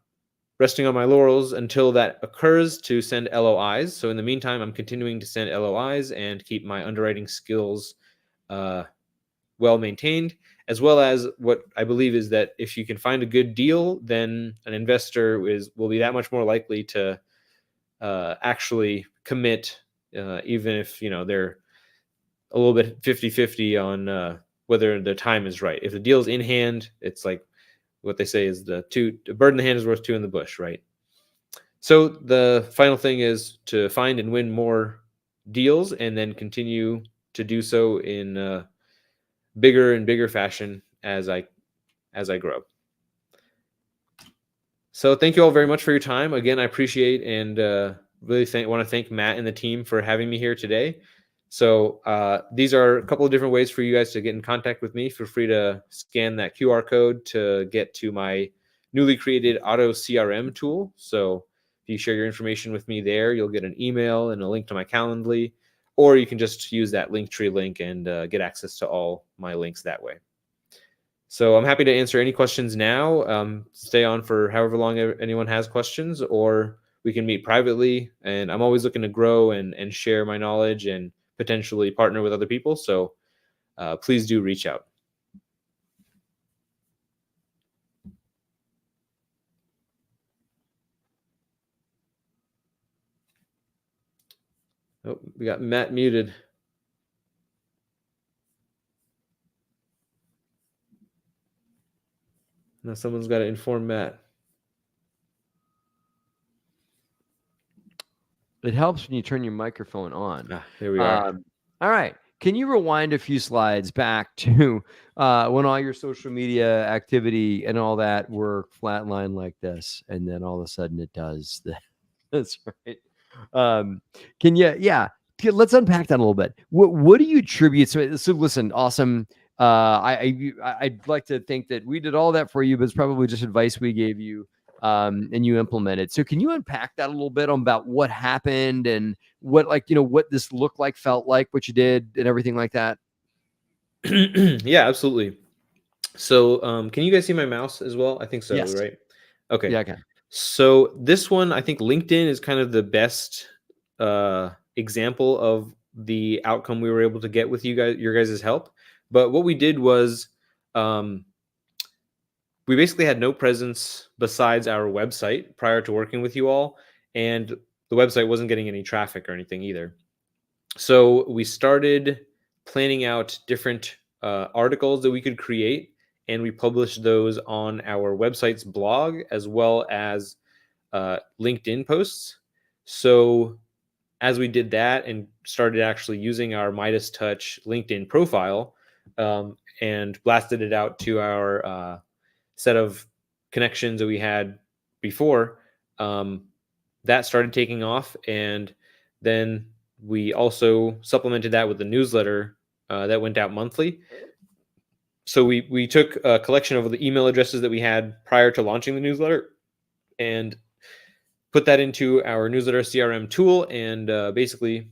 resting on my laurels until that occurs to send LOIs. So in the meantime, I'm continuing to send LOIs and keep my underwriting skills well maintained, as well as what I believe is that if you can find a good deal, then an investor will be that much more likely to actually commit, even if they're a little bit 50-50 on whether the time is right. If the deal's in hand, it's like what they say is the bird in the hand is worth two in the bush, right? So the final thing is to find and win more deals, and then continue to do so in bigger and bigger fashion as I grow. So thank you all very much for your time. Again, I appreciate and really want to thank Matt and the team for having me here today. So these are a couple of different ways for you guys to get in contact with me. Feel free to scan that QR code to get to my newly created auto CRM tool. So if you share your information with me there, you'll get an email and a link to my Calendly, or you can just use that Linktree link and get access to all my links that way. So I'm happy to answer any questions now. Stay on for however long anyone has questions, or we can meet privately. And I'm always looking to grow and share my knowledge and potentially partner with other people. So please do reach out. Oh, we got Matt muted. Now someone's got to inform Matt. It helps when you turn your microphone on. There we are. All right. Can you rewind a few slides back to when all your social media activity and all that were flatlined like this, and then all of a sudden it does that? That's right. Can you? Yeah. Let's unpack that a little bit. What do you attribute? So listen, awesome. I'd like to think that we did all that for you, but it's probably just advice we gave you. And you implemented. So can you unpack that a little bit about what happened and what what this looked like, felt like, what you did and everything like that? Yeah, absolutely. So can you guys see my mouse as well? I think so, Yes. right? Okay. Yeah, I can. So this one, I think LinkedIn is kind of the best example of the outcome we were able to get with your guys' help. But what we did was we basically had no presence besides our website prior to working with you all, and the website wasn't getting any traffic or anything either. So we started planning out different articles that we could create, and we published those on our website's blog as well as LinkedIn posts. So as we did that and started actually using our Midas Touch LinkedIn profile and blasted it out to our set of connections that we had before, that started taking off. And then we also supplemented that with the newsletter that went out monthly. So we took a collection of the email addresses that we had prior to launching the newsletter and put that into our newsletter CRM tool, and basically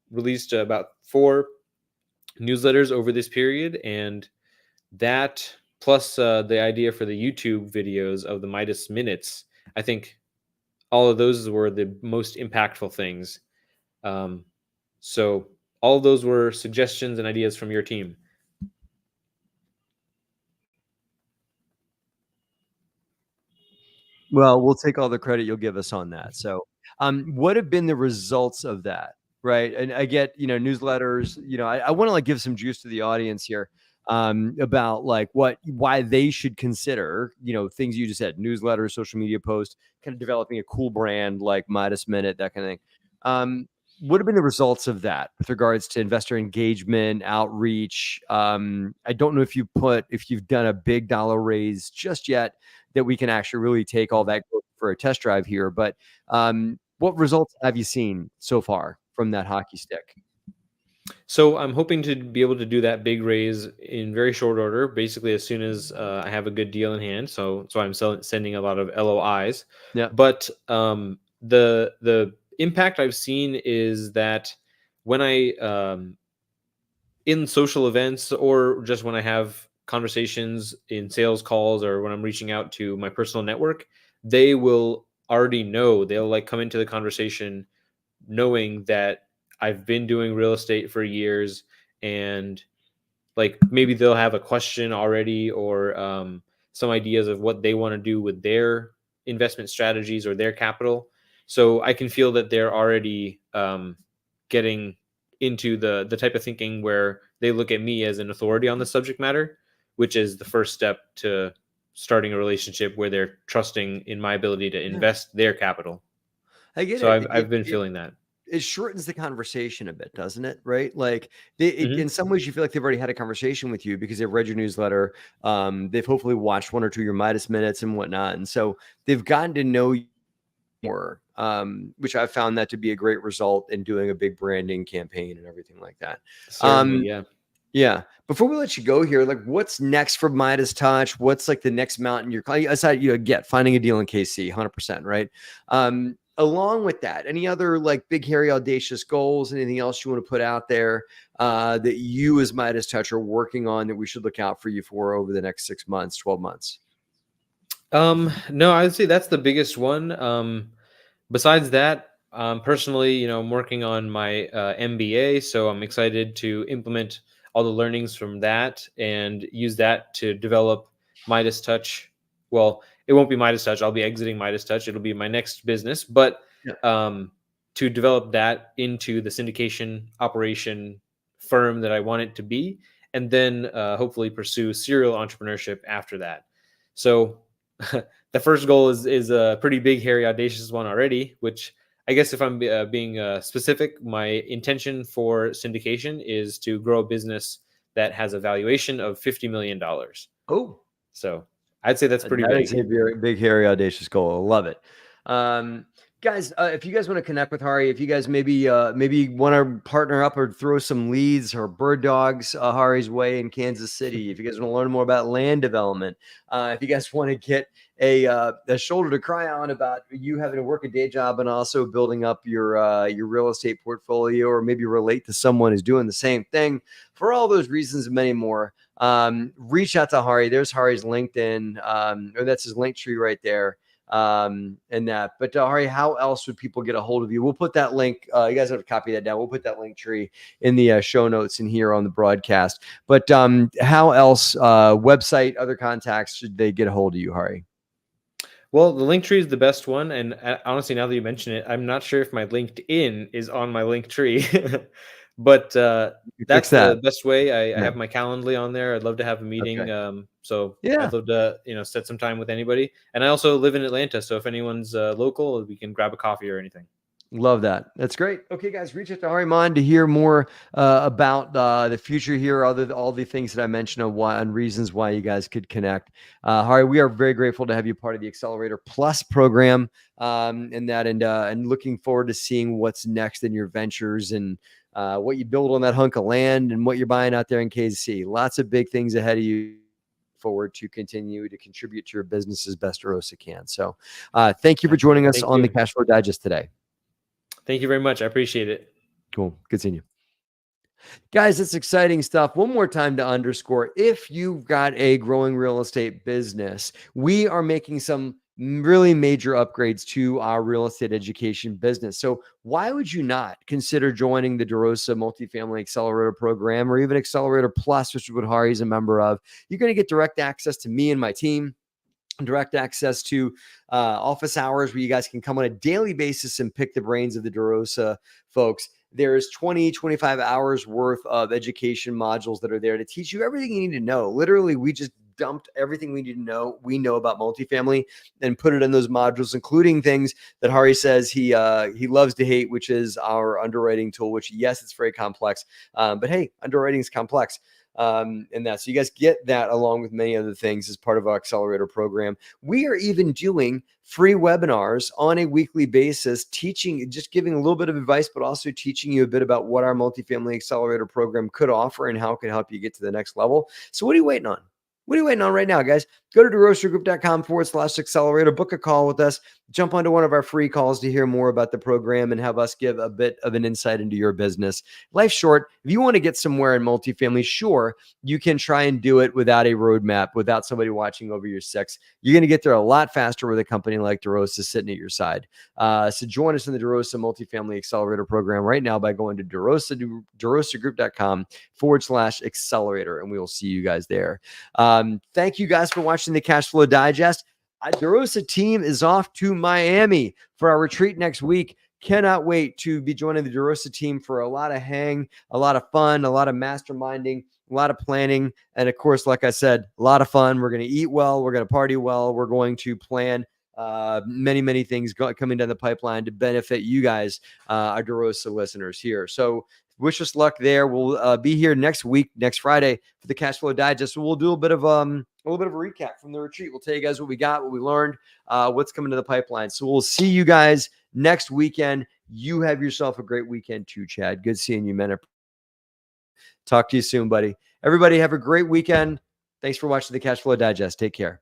released about 4 newsletters over this period. And that plus the idea for the YouTube videos of the Midas Minutes, I think all of those were the most impactful things. So all of those were suggestions and ideas from your team. Well, we'll take all the credit you'll give us on that. So, what have been the results of that? Right. And I get, newsletters, I want to give some juice to the audience here about why they should consider, things you just said, newsletters, social media posts, kind of developing a cool brand like Midas Minute, that kind of thing. What have been the results of that with regards to investor engagement, outreach? I don't know if you've done a big dollar raise just yet that we can actually really take all that for a test drive here. But what results have you seen so far from that hockey stick? So I'm hoping to be able to do that big raise in very short order, basically as soon as I have a good deal in hand. So I'm sending a lot of LOIs. Yeah. But the impact I've seen is that when I in social events, or just when I have conversations in sales calls, or when I'm reaching out to my personal network, they will already know. They'll come into the conversation knowing that I've been doing real estate for years, and like maybe they'll have a question already, or some ideas of what they want to do with their investment strategies or their capital. So I can feel that they're already getting into the type of thinking where they look at me as an authority on the subject matter, which is the first step to starting a relationship where they're trusting in my ability to invest their capital. I get So it. I've been feeling that. It shortens the conversation a bit, doesn't it? Right? Like Mhm. in some ways, you feel like they've already had a conversation with you because they've read your newsletter. They've hopefully watched one or two of your Midas minutes and whatnot, and so they've gotten to know you more. Which I found that to be a great result in doing a big branding campaign and everything like that. Certainly, yeah. Yeah. Before we let you go here, like what's next for Midas Touch? What's like the next mountain you're climbing? Aside, get finding a deal in KC, 100%, right? Along with that, any other like big, hairy, audacious goals? Anything else you want to put out there that you as Midas Touch are working on that we should look out for you for over the next 6 months, 12 months? No, I would say that's the biggest one. Besides that, personally, I'm working on my MBA, so I'm excited to implement all the learnings from that and use that to develop Midas Touch. Well, it won't be Midas Touch. I'll be exiting Midas Touch. It'll be my next business, but Yeah. to develop that into the syndication operation firm that I want it to be, and then hopefully pursue serial entrepreneurship after that. So the first goal is a pretty big, hairy, audacious one already, which I guess if I'm being specific, my intention for syndication is to grow a business that has a valuation of $50 million. Oh, So I'd say that's pretty that is big. a very big, hairy, audacious goal. I love it. Guys, if you guys want to connect with Hari, if you guys maybe want to partner up or throw some leads or bird dogs Hari's way in Kansas City, if you guys want to learn more about land development, if you guys want to get a shoulder to cry on about you having to work a day job and also building up your real estate portfolio, or maybe relate to someone who's doing the same thing, for all those reasons and many more, reach out to Hari. There's Hari's LinkedIn, or that's his link tree right there. And that, but Hari, how else would people get a hold of you? We'll put that link. You guys have to copy that down. We'll put that link tree in the show notes and here on the broadcast. But how else, website, other contacts, should they get a hold of you, Hari? Well, the link tree is the best one, and honestly, now that you mention it, I'm not sure if my LinkedIn is on my link tree, but that's that. the best way. I Yeah. have my Calendly on there. I'd love to have a meeting. Okay. So Yeah. I'd love to, set some time with anybody. And I also live in Atlanta, so if anyone's local, we can grab a coffee or anything. Love that. That's great. Okay, guys, reach out to Hari Mann to hear more about the future here, all the things that I mentioned and reasons why you guys could connect. Hari, we are very grateful to have you part of the Accelerator Plus program, and looking forward to seeing what's next in your ventures and what you build on that hunk of land and what you're buying out there in KC. Lots of big things ahead of you. Forward to continue to contribute to your business as best DeRosa can. So thank you for joining us on the Cash Flow Digest today. Thank you very much. I appreciate it. Cool. Good seeing you. Guys, it's exciting stuff. One more time to underscore, if you've got a growing real estate business, we are making some really major upgrades to our real estate education business. So why would you not consider joining the DeRosa Multifamily Accelerator Program, or even Accelerator Plus, which is what Hari is a member of? You're going to get direct access to me and my team, direct access to office hours where you guys can come on a daily basis and pick the brains of the DeRosa folks. There's 20, 25 hours worth of education modules that are there to teach you everything you need to know. Literally, we just dumped everything we know about multifamily and put it in those modules, including things that Hari says he loves to hate, which is our underwriting tool, which, yes, it's very complex. But hey, underwriting is complex. So you guys get that along with many other things as part of our accelerator program. We are even doing free webinars on a weekly basis, just giving a little bit of advice, but also teaching you a bit about what our multifamily accelerator program could offer and how it could help you get to the next level. So what are you waiting on? What are you waiting on right now, guys? go to DeRosaGroup.com/accelerator, book a call with us, jump onto one of our free calls to hear more about the program and have us give a bit of an insight into your business. Life's short. If you want to get somewhere in multifamily, sure, you can try and do it without a roadmap, without somebody watching over your six. You're going to get there a lot faster with a company like DeRosa sitting at your side. So join us in the DeRosa Multifamily Accelerator program right now by going to DeRosaGroup.com/accelerator, and we will see you guys there. Thank you guys for watching the Cash Flow Digest. DeRosa team is off to Miami for our retreat next week. Cannot wait to be joining the DeRosa team for a lot of hang, a lot of fun, a lot of masterminding, a lot of planning, and of course, like I said, a lot of fun. We're going to eat well. We're going to party well. We're going to plan many things coming down the pipeline to benefit you guys, our DeRosa listeners here. So wish us luck there. We'll be here next week, next Friday, for the Cash Flow Digest. So we'll do a little bit of a recap from the retreat. We'll tell you guys what we got, what we learned, what's coming to the pipeline. So we'll see you guys next weekend. You have yourself a great weekend too, Chad. Good seeing you, man. Talk to you soon, buddy. Everybody have a great weekend. Thanks for watching the Cash Flow Digest. Take care.